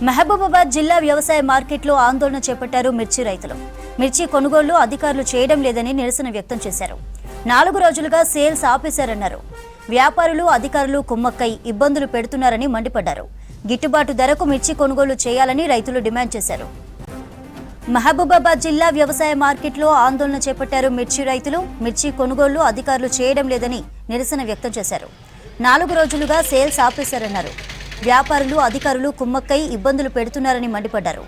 మహబూబాబాద్ జిల్లా వ్యవసాయ మార్కెట్లో ఆందోళన చేపట్టారు మిర్చి రైతులు. మిర్చి కొనుగోళ్లు అధికారులు చేయడం లేదని నిరసన వ్యక్తం చేశారు. 4 రోజులుగా సేల్స్ ఆపేశారన్నారు. వ్యాపారులు అధికారులు కుమ్మక్కై ఇబ్బందులు పెడుతున్నారని మండిపడ్డారు. గిట్టుబాటు ధరకు మిర్చి కొనుగోలు చేయాలని రైతులు డిమాండ్ చేశారు. మహబూబాబాద్ జిల్లా వ్యవసాయ మార్కెట్లో ఆందోళన చేపట్టారు మిర్చి రైతులు. మిర్చి కొనుగోళ్లు అధికారులు చేయడం లేదని నిరసన వ్యక్తం చేశారు. 4 రోజులుగా సేల్స్ ఆపేశారన్నారు. వ్యాపారులు అధికారులు కుమ్మక్కై ఇబ్బందులు పెడుతున్నారని మండిపడ్డారు.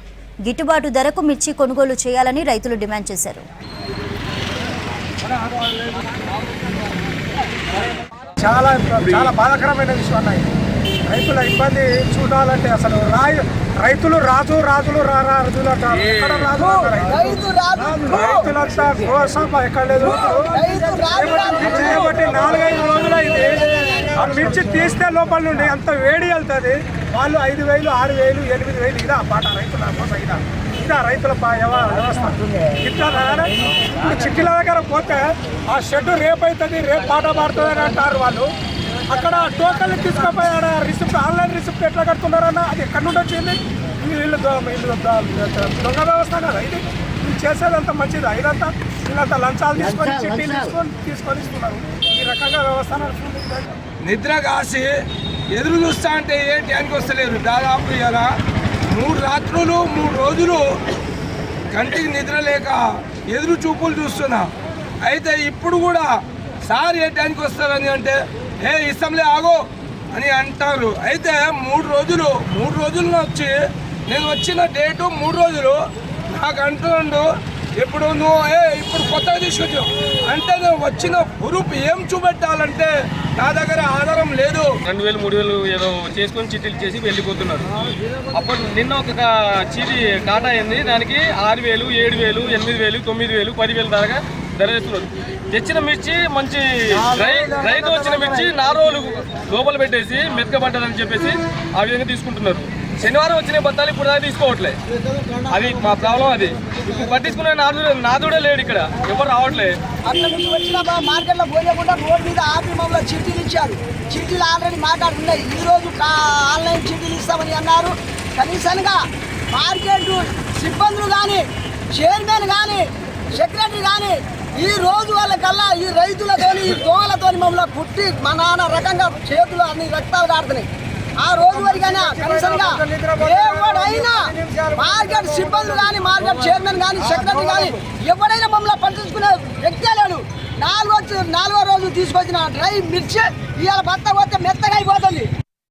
గిట్టుబాటు ధరకు మిర్చి కొనుగోలు చేయాలని రైతులు డిమాండ్ చేశారు. చాలా బాధాకరమైన విషయం అన్నాయి. రైతుల ఇబ్బంది చూడాలంటే అసలు రైతులు రాజులు రాజులు అంటారు. ఎక్కడ రాజు రైతులంతా కోసం ఎక్కడ లేదు. 4-5 రోజులు అయితే ఆ మిర్చి తీస్తే లోపల నుండి అంత వేడి వెళ్తుంది. వాళ్ళు 5,000, 6,000, 8,000 ఇదా పాట రైతుల కోసం. ఇదా రైతుల వ్యవస్థ. ఇట్లా ఇప్పుడు చిట్టీల దగ్గర పోతే ఆ షెడ్ రేపు అవుతుంది, రేపు పాట పాడుతుంది అని అంటారు వాళ్ళు. అక్కడ టోకన్లు తీసుకుపోయి రిసిప్ట్ ఆన్లైన్ రిసిప్ట్ ఎట్లా కడుతున్నారన్న అది ఎక్కడి నుండి వచ్చింది? వీళ్ళు దొంగ వ్యవస్థ కదా ఇది. వీళ్ళు చేసేదంతా మంచిది. ఇదంతా వీళ్ళంతా లంచాలు తీసుకొని చిట్టీలు తీసుకొని ఇస్తున్నారు. ఈ రకంగా వ్యవస్థ నడుస్తుంది. నిద్ర కాసి ఎదురు చూస్తా అంటే ఏ ట్యాంక్ వస్తలేరు. దాదాపు ఇలా 3 రాత్రులు 3 రోజులు కంటికి నిద్ర లేక ఎదురు చూపులు చూస్తున్నా. అయితే ఇప్పుడు కూడా సార్ ఏ ట్యాంక్ వస్తారని అంటే ఇష్టంలే ఆగో అని అంటారు. అయితే 3 రోజులు వచ్చి నేను వచ్చిన డేటు 3 రోజులు నాకు అంటుండు. ఇప్పుడు నువ్వు ఇప్పుడు కొత్తగా తీసుకొచ్చావు అంటే నువ్వు వచ్చిన ప్రూఫ్ ఏం చూపెట్టాలంటే నా దగ్గర ఆధారం లేదు. 2,000, 3,000 ఏదో చేసుకొని చిట్టీలు చేసి వెళ్ళిపోతున్నారు. అప్పుడు నిన్న ఒక చీటీ కాటా అయింది. దానికి 6,000, 7,000, 8,000, 9,000, 10,000 దాకా ధర చేస్తున్నారు. తెచ్చిన మిర్చి మంచి రైతు వచ్చిన మిర్చి 4 రోజులు లోపల పెట్టేసి మెత్తకబడ్డదని చెప్పేసి ఆ విధంగా తీసుకుంటున్నారు. శనివారం వచ్చిన బత్తాలు ఇప్పుడు దాకా తీసుకోవట్లే. అది మా ప్రాబ్లం. అది ఇప్పుడు పట్టించుకునే నాదుడే లేడు. ఇక్కడ ఎవరు రావట్లేదు. అక్కడ నుంచి వచ్చిన మార్కెట్లో పోయకుండా రోడ్ మీద ఆపి మమ్మల్ని చిట్టీలు ఇచ్చారు. చిట్టీలు ఆల్రెడీ మాట్లాడి ఉన్నాయి. ఈరోజు ఆన్లైన్ చిట్టీలు ఇస్తామని అన్నారు. కనీసంగా మార్కెట్ సిబ్బందులు కానీ, చైర్మన్ కానీ, సెక్రటరీ కానీ ఈ రోజు వాళ్ళకల్లా ఈ రైతులతోని ఈ దోమలతో మమ్మల్ని పుట్టి మా నాన్న రకంగా చేతులు అన్ని రక్తాలు కాడుతున్నాయి. ఆ రోజు వరకైనా కనీసంగా ఎవడైనా మార్కెట్ సిబ్బందులు కానీ, మార్కెట్ చైర్మన్ కానీ, సెక్రటరీ కానీ ఎవడైనా మమ్మల్ని పట్టించుకునే వ్యక్తే లేడు. 4వ రోజు తీసుకొచ్చిన డ్రై మిర్చి ఇవాళ బత్త పోతే మెత్తగా అయిపోతుంది.